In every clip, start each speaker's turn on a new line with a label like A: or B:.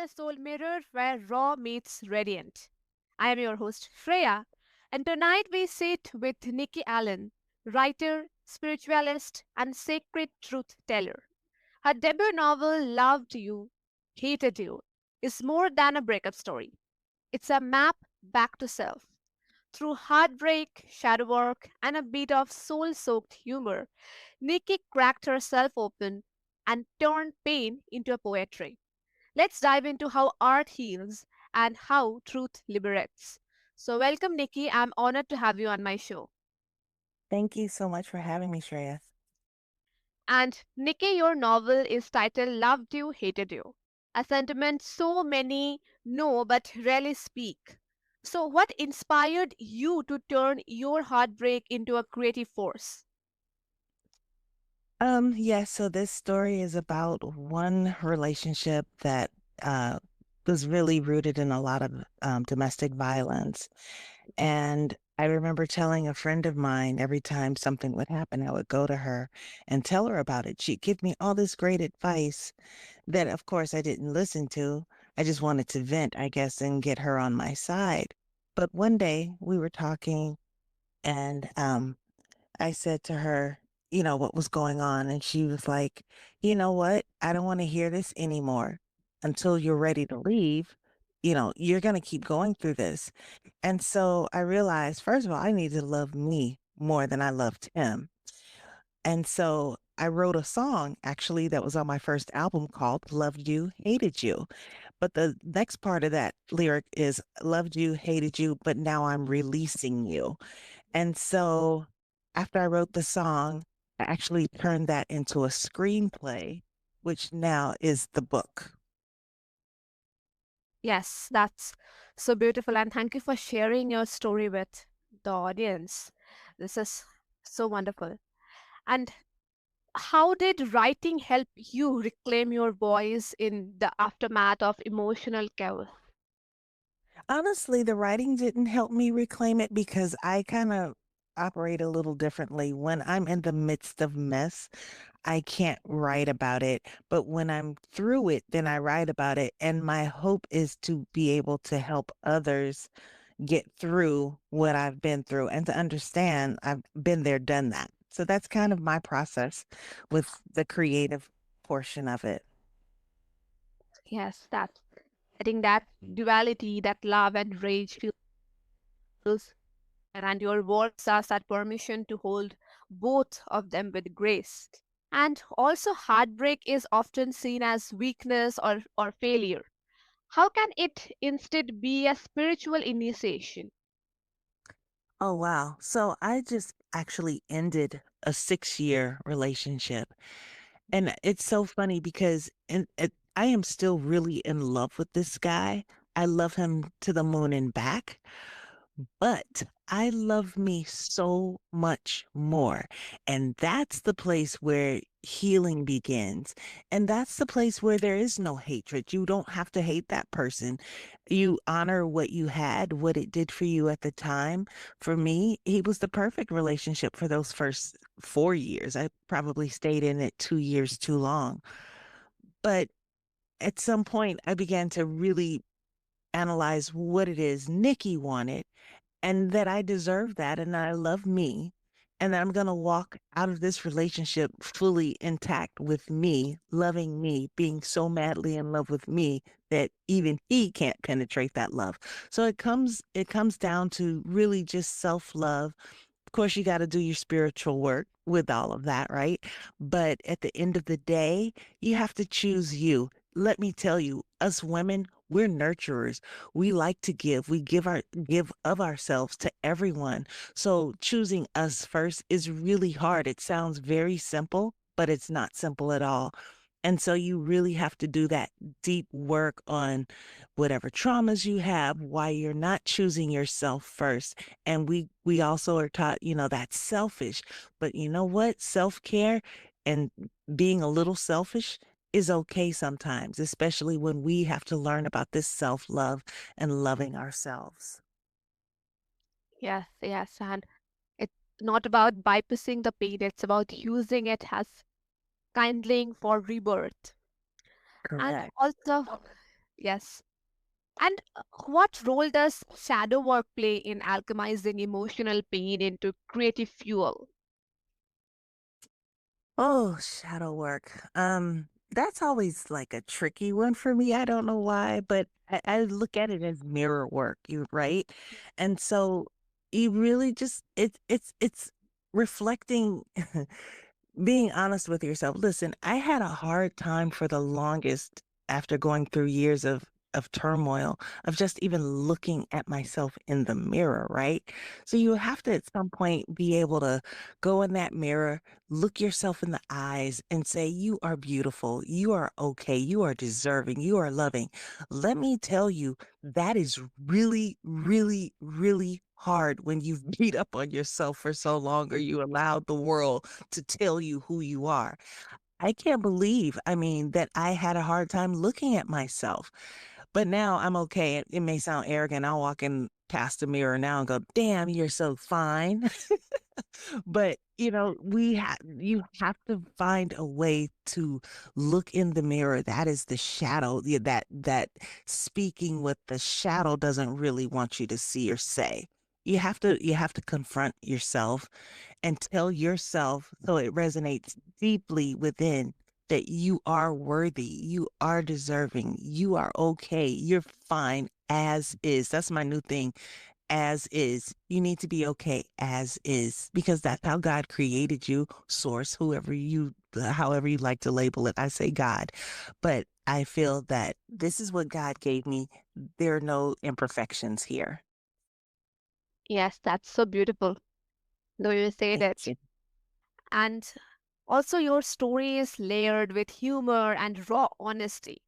A: Soul Mirror where raw meets radiant. I am your host, Shreya, and tonight we sit with Nikki Allen, writer, spiritualist, and sacred truth teller. Her debut novel, Loved You, Hated You, is more than a breakup story. It's a map back to self. Through heartbreak, shadow work, and a bit of soul soaked humor, Nikki cracked herself open and turned pain into a poetry. Let's dive into how art heals and how truth liberates. So, welcome, Nikki. I'm honored to have you on my show.
B: Thank you so much for having me, Shreya.
A: And, Nikki, your novel is titled Loved You, Hated You, a sentiment so many know but rarely speak. So, what inspired you to turn your heartbreak into a creative force?
B: Yes, so this story is about one relationship that uh was really rooted in a lot of domestic violence. And I remember telling a friend of mine every time something would happen, I would go to her and tell her about it. She'd give me all this great advice that, of course, I didn't listen to. I just wanted to vent, I guess, and get her on my side. But one day we were talking and I said to her, what was going on. And she was like, you know what? I don't want to hear this anymore until you're ready to leave. You're going to keep going through this. And so I realized, first of all, I need to love me more than I loved him. And so I wrote a song actually that was on my first album called Loved You, Hated You. But the next part of that lyric is loved you, hated you, but now I'm releasing you. And so after I wrote the song, I actually turned that into a screenplay, which now is the book.
A: Yes, that's so beautiful. And thank you for sharing your story with the audience. This is so wonderful. And how did writing help you reclaim your voice in the aftermath of emotional chaos?
B: Honestly, the writing didn't help me reclaim it because I kind of operate a little differently. When I'm in the midst of mess, I can't write about it. But when I'm through it, then I write about it. And my hope is to be able to help others get through what I've been through and to understand I've been there, done that. So that's kind of my process with the creative portion of it.
A: Yes, that I think that duality, that love and rage feels, and your words us that permission to hold both of them with grace. And also, heartbreak is often seen as weakness or failure. How can it instead be a spiritual initiation?
B: Oh, wow. So I just actually ended a 6-year relationship. And it's so funny because I am still really in love with this guy. I love him to the moon and back. But I love me so much more. And that's the place where healing begins. And that's the place where there is no hatred. You don't have to hate that person. You honor what you had, what it did for you at the time. For me, he was the perfect relationship for those first 4 years. I probably stayed in it 2 years too long. But at some point, I began to really analyze what it is Nikki wanted and that I deserve that and that I love me and that I'm going to walk out of this relationship fully intact with me, loving me, being so madly in love with me that even he can't penetrate that love. So it comes down to really just self-love. Of course, you got to do your spiritual work with all of that, right? But at the end of the day, you have to choose you. Let me tell you, us women, we're nurturers. We like to give. We give of ourselves to everyone. So choosing us first is really hard. It sounds very simple, but it's not simple at all. And so you really have to do that deep work on whatever traumas you have, why you're not choosing yourself first. And we also are taught, that's selfish. But you know what? Self-care and being a little selfish is okay sometimes, especially when we have to learn about this self-love and loving ourselves.
A: Yes, yes, and it's not about bypassing the pain, it's about using it as kindling for rebirth. And
B: Correct.
A: also, Yes. And what role does shadow work play in alchemizing emotional pain into creative fuel?
B: Oh, shadow work. That's always like a tricky one for me. I don't know why, but I look at it as mirror work, you right? And so you really just it's reflecting being honest with yourself. Listen, I had a hard time for the longest after going through years of turmoil of just even looking at myself in the mirror, right? So you have to at some point be able to go in that mirror, look yourself in the eyes and say you are beautiful, you are okay, you are deserving, you are loving. Let me tell you, that is really really hard when you've beat up on yourself for so long or you allowed the world to tell you who you are. I can't believe, I mean, that I had a hard time looking at myself. But now I'm okay. It may sound arrogant. I'll walk in past the mirror now and go, "Damn, you're so fine." But, you have to find a way to look in the mirror. That is the shadow, yeah, that speaking what the shadow doesn't really want you to see or say. You have to confront yourself and tell yourself so it resonates deeply within that you are worthy, you are deserving, you are okay, you're fine as is. That's my new thing, as is. You need to be okay as is because that's how God created you, source, however you like to label it. I say God, but I feel that this is what God gave me. There are no imperfections here.
A: Yes, that's so beautiful, the way you said
B: Thank
A: it.
B: you.
A: And also, your story is layered with humor and raw honesty.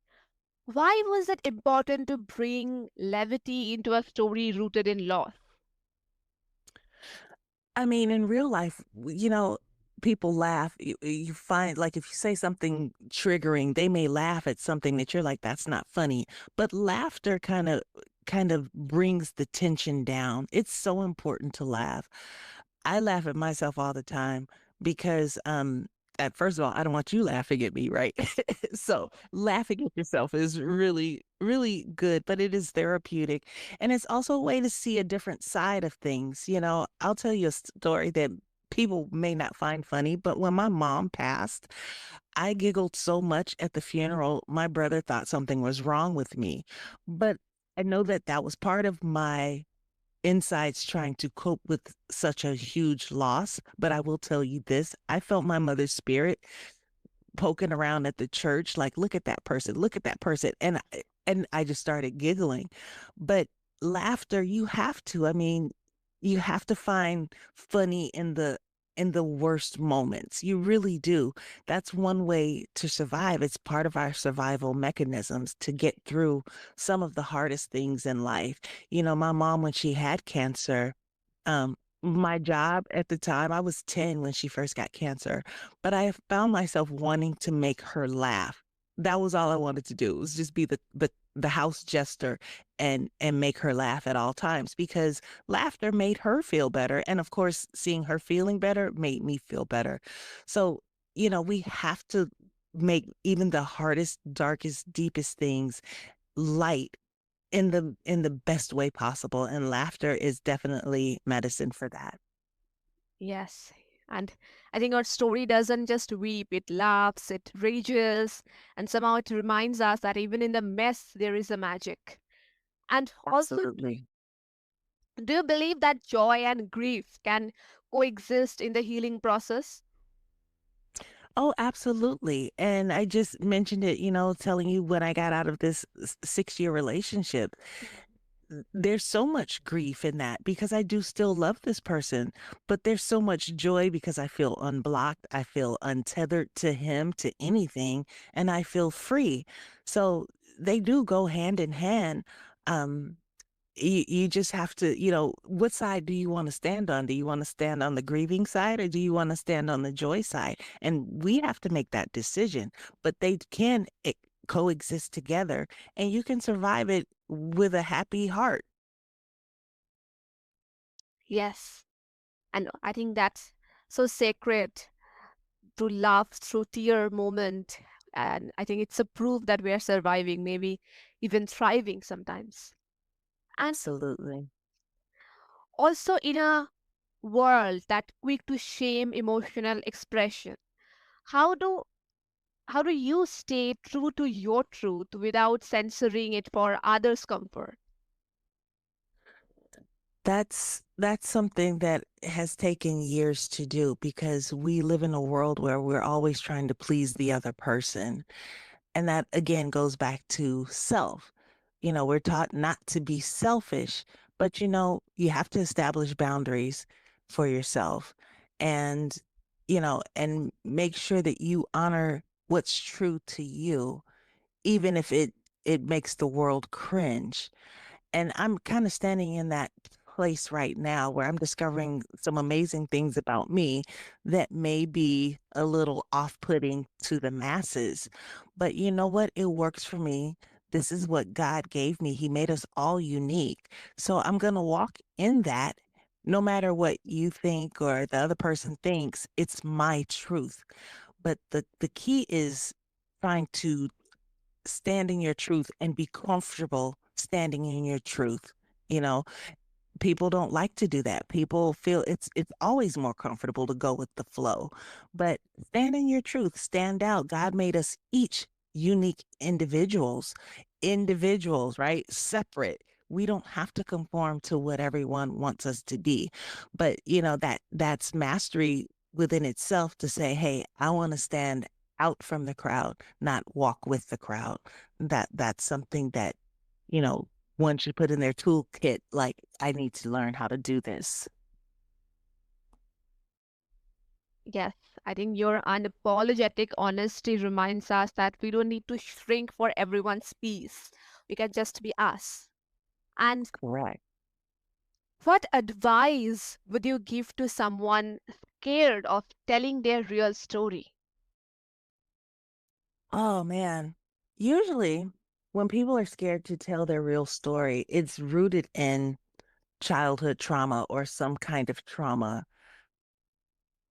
A: Why was it important to bring levity into a story rooted in loss?
B: I mean, in real life, people laugh. You find, like, if you say something triggering, they may laugh at something that you're like, that's not funny. But laughter kind of brings the tension down. It's so important to laugh. I laugh at myself all the time because at first of all, I don't want you laughing at me, right? So laughing at yourself is really, really good, but it is therapeutic. And it's also a way to see a different side of things. I'll tell you a story that people may not find funny, but when my mom passed, I giggled so much at the funeral, my brother thought something was wrong with me. But I know that that was part of my insides trying to cope with such a huge loss. But I will tell you this, I felt my mother's spirit poking around at the church, like, look at that person. And I just started giggling. But laughter, you have to. I mean, you have to find funny in the worst moments. You really do. That's one way to survive. It's part of our survival mechanisms to get through some of the hardest things in life. My mom, when she had cancer, my job at the time, I was 10 when she first got cancer, but I found myself wanting to make her laugh. That was all I wanted to do, was just be the house jester and make her laugh at all times because laughter made her feel better. And of course, seeing her feeling better made me feel better. So, we have to make even the hardest, darkest, deepest things light in the best way possible, and laughter is definitely medicine for that.
A: Yes. And I think our story doesn't just weep, it laughs, it rages, and somehow it reminds us that even in the mess, there is a magic. And also,
B: Absolutely.
A: do you believe that joy and grief can coexist in the healing process?
B: Oh, absolutely. And I just mentioned it, telling you when I got out of this 6-year relationship. There's so much grief in that because I do still love this person, but there's so much joy because I feel unblocked. I feel untethered to him, to anything, and I feel free. So they do go hand in hand. Um, you just have to, what side do you want to stand on? Do you want to stand on the grieving side or do you want to stand on the joy side? And we have to make that decision, but they can coexist together and you can survive it with a happy heart.
A: Yes. And I think that's so sacred to laugh through tear moment. And I think it's a proof that we are surviving, maybe even thriving sometimes. And
B: Absolutely.
A: also in a world that quick to shame emotional expression, how do how do you stay true to your truth without censoring it for others' comfort?
B: That's something that has taken years to do because we live in a world where we're always trying to please the other person. And that again goes back to self. We're taught not to be selfish, but you have to establish boundaries for yourself and and make sure that you honor what's true to you, even if it makes the world cringe. And I'm kind of standing in that place right now where I'm discovering some amazing things about me that may be a little off putting to the masses. But you know what? It works for me. This is what God gave me. He made us all unique. So I'm going to walk in that no matter what you think or the other person thinks, it's my truth. But the key is trying to stand in your truth and be comfortable standing in your truth. You know, People don't like to do that. People feel it's always more comfortable to go with the flow. But stand in your truth, stand out. God made us each unique individuals, right? Separate. We don't have to conform to what everyone wants us to be. But that's mastery within itself to say, "Hey, I want to stand out from the crowd, not walk with the crowd." That's something that, you know, one should put in their toolkit, like, "I need to learn how to do this."
A: Yes, I think your unapologetic honesty reminds us that we don't need to shrink for everyone's peace. We can just be us. And
B: Correct.
A: what advice would you give to someone scared of telling their real story?
B: Oh, man. Usually, when people are scared to tell their real story, it's rooted in childhood trauma or some kind of trauma.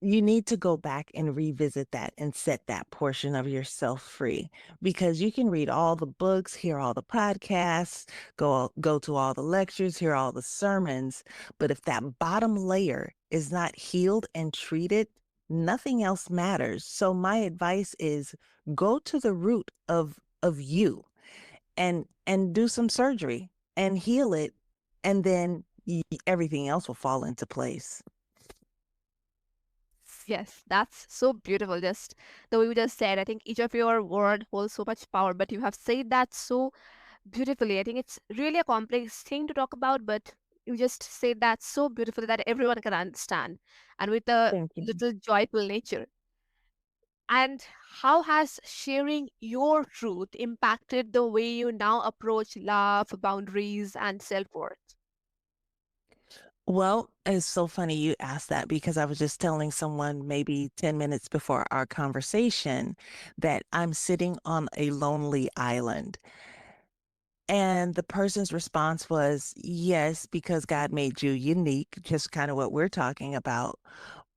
B: You need to go back and revisit that and set that portion of yourself free, because you can read all the books, hear all the podcasts, go to all the lectures, hear all the sermons, but if that bottom layer is not healed and treated, nothing else matters. So my advice is go to the root of you and do some surgery and heal it, and then everything else will fall into place.
A: Yes, that's so beautiful. Just the way you just said, I think each of your word holds so much power, but you have said that so beautifully. I think it's really a complex thing to talk about, but you just said that so beautifully that everyone can understand and with a
B: Thank you.
A: little joyful nature. And how has sharing your truth impacted the way you now approach love, boundaries, and self worth?
B: Well, it's so funny you asked that because I was just telling someone maybe 10 minutes before our conversation that I'm sitting on a lonely island. And the person's response was, yes, because God made you unique, just kind of what we're talking about.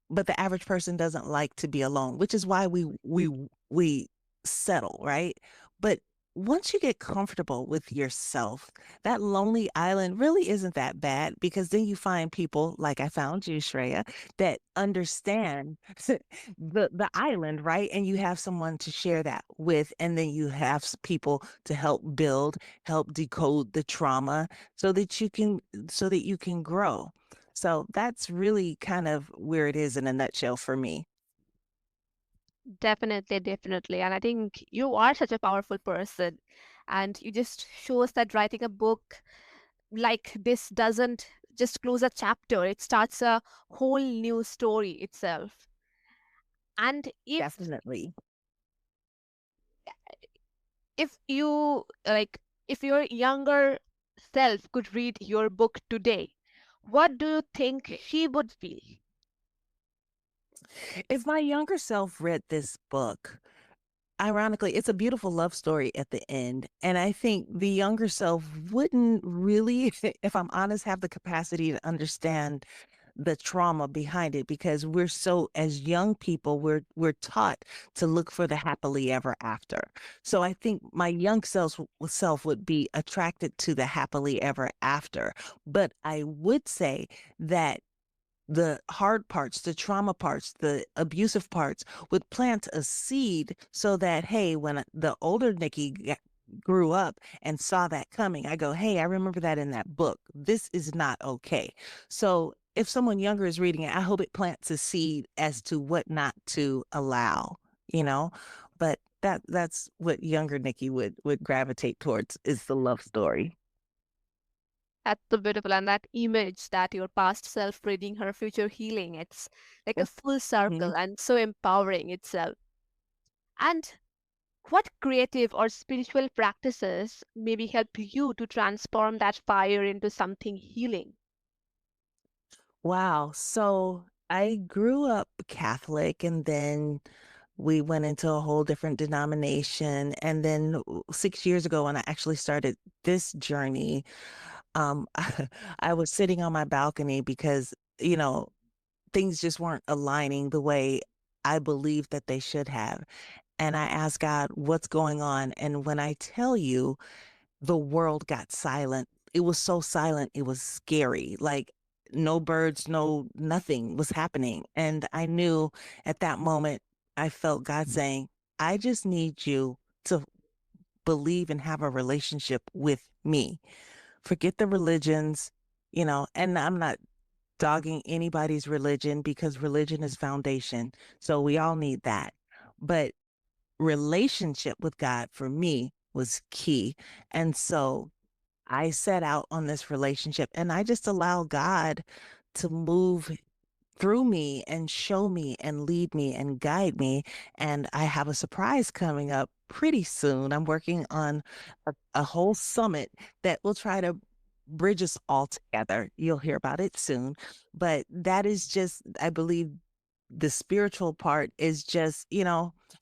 B: But the average person doesn't like to be alone, which is why we settle, right? But once you get comfortable with yourself, that lonely island really isn't that bad, because then you find people like I found you, Shreya, that understand the island, right? And you have someone to share that with, and then you have people to help decode the trauma so that you can grow. So that's really kind of where it is in a nutshell for me.
A: Definitely, definitely. And I think you are such a powerful person. And you just show us that writing a book like this doesn't just close a chapter, it starts a whole new story itself. And
B: Definitely.
A: if you like if your younger self could read your book today, what do you think she would feel?
B: If my younger self read this book, ironically, it's a beautiful love story at the end. And I think the younger self wouldn't really, if I'm honest, have the capacity to understand the trauma behind it, because we're so, as young people, we're taught to look for the happily ever after. So I think my young self would be attracted to the happily ever after. But I would say that the hard parts, the trauma parts, the abusive parts would plant a seed so that, hey, when the older Nikki grew up and saw that coming, I go, hey, I remember that in that book. This is not okay. So if someone younger is reading it, I hope it plants a seed as to what not to allow, you know? But that's what younger Nikki would gravitate towards, is the love story.
A: That's so beautiful. And that image that your past self reading her future healing, it's like a full circle
B: Mhm.
A: and so empowering itself. And what creative or spiritual practices maybe help you to transform that fire into something healing?
B: Wow. So I grew up Catholic, and then we went into a whole different denomination. And then 6 years ago, when I actually started this journey, I was sitting on my balcony because, things just weren't aligning the way I believed that they should have. And I asked God, what's going on? And when I tell you, the world got silent. It was so silent, it was scary. Like, no birds, no nothing was happening. And I knew at that moment, I felt God saying, I just need you to believe and have a relationship with me. Forget the religions, and I'm not dogging anybody's religion, because religion is foundation. So we all need that. But relationship with God for me was key. And so I set out on this relationship, and I just allow God to move through me and show me and lead me and guide me. And I have a surprise coming up pretty soon. I'm working on a whole summit that will try to bridge us all together. You'll hear about it soon. But that is just, I believe, the spiritual part is just,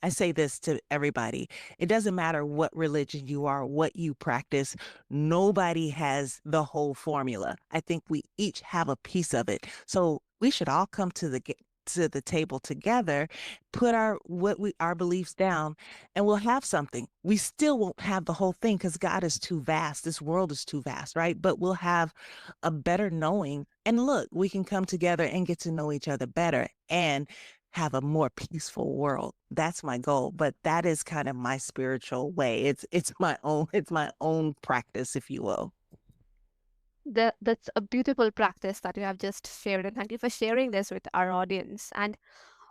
B: I say this to everybody. It doesn't matter what religion you are, what you practice. Nobody has the whole formula. I think we each have a piece of it. So we should all come to the table together, put our beliefs down, and we'll have something. We still won't have the whole thing, because God is too vast. This world is too vast, right? But we'll have a better knowing. And look, we can come together and get to know each other better and have a more peaceful world. That's my goal. But that is kind of my spiritual way. It's my own practice, if you will.
A: That's a beautiful practice that you have just shared, and thank you for sharing this with our audience. And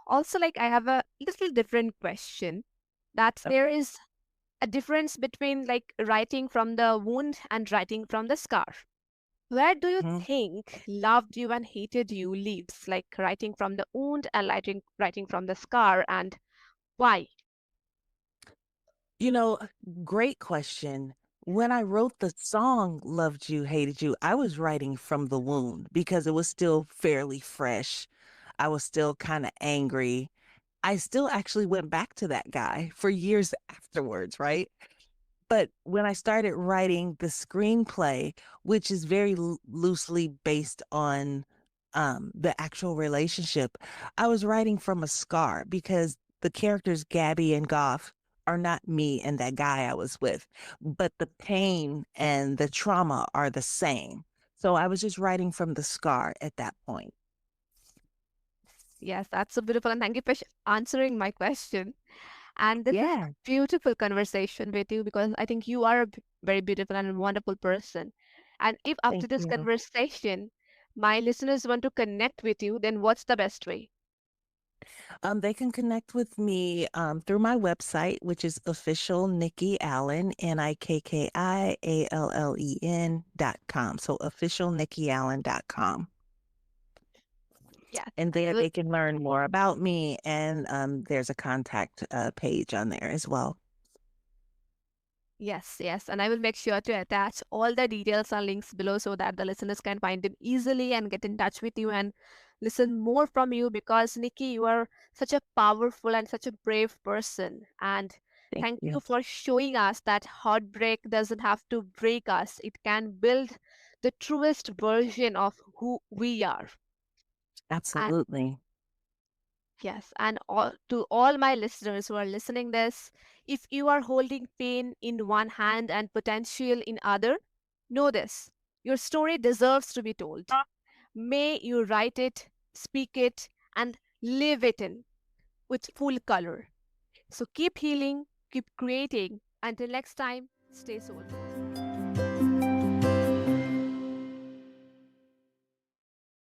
A: also, like, I have a little different question, that there is a difference between like writing from the wound and writing from the scar. Where do you
B: Mhm.
A: think loved you and hated you lives, like writing from the wound and writing from the scar, and why?
B: You know, great question. When I wrote the song Loved You, Hated You, I was writing from the wound because it was still fairly fresh. I was still kind of angry. I still actually went back to that guy for years afterwards, right? But when I started writing the screenplay, which is very loosely based on the actual relationship, I was writing from a scar, because the characters Gabby and Goff are not me and that guy I was with, but the pain and the trauma are the same. So I was just writing from the scar at that point.
A: Yes, that's so beautiful, and thank you for answering my question. And this is a
B: Yeah,
A: beautiful conversation with you, because I think you are a very beautiful and wonderful person. And if after
B: thank
A: this
B: you.
A: conversation, my listeners want to connect with you, then what's the best way?
B: They can connect with me through my website, which is official Nikki Allen, NIKKIALLEN.com. So officialnikkiallen.com.
A: Yes,
B: And
A: I
B: there
A: will.
B: they can learn more about me. And there's a contact page on there as well.
A: Yes, yes. And I will make sure to attach all the details and links below so that the listeners can find them easily and get in touch with you and listen more from you, because Nikki, you are such a powerful and such a brave person. And
B: Thank
A: thank you
B: you.
A: for showing us that heartbreak doesn't have to break us, it can build the truest version of who we are.
B: Absolutely.
A: Yes, and to all my listeners who are listening this, if you are holding pain in one hand and potential in other, know this. Your story deserves to be told. May you write it, speak it, and live it in with full color. So keep healing, keep creating. Until next time, stay soulful.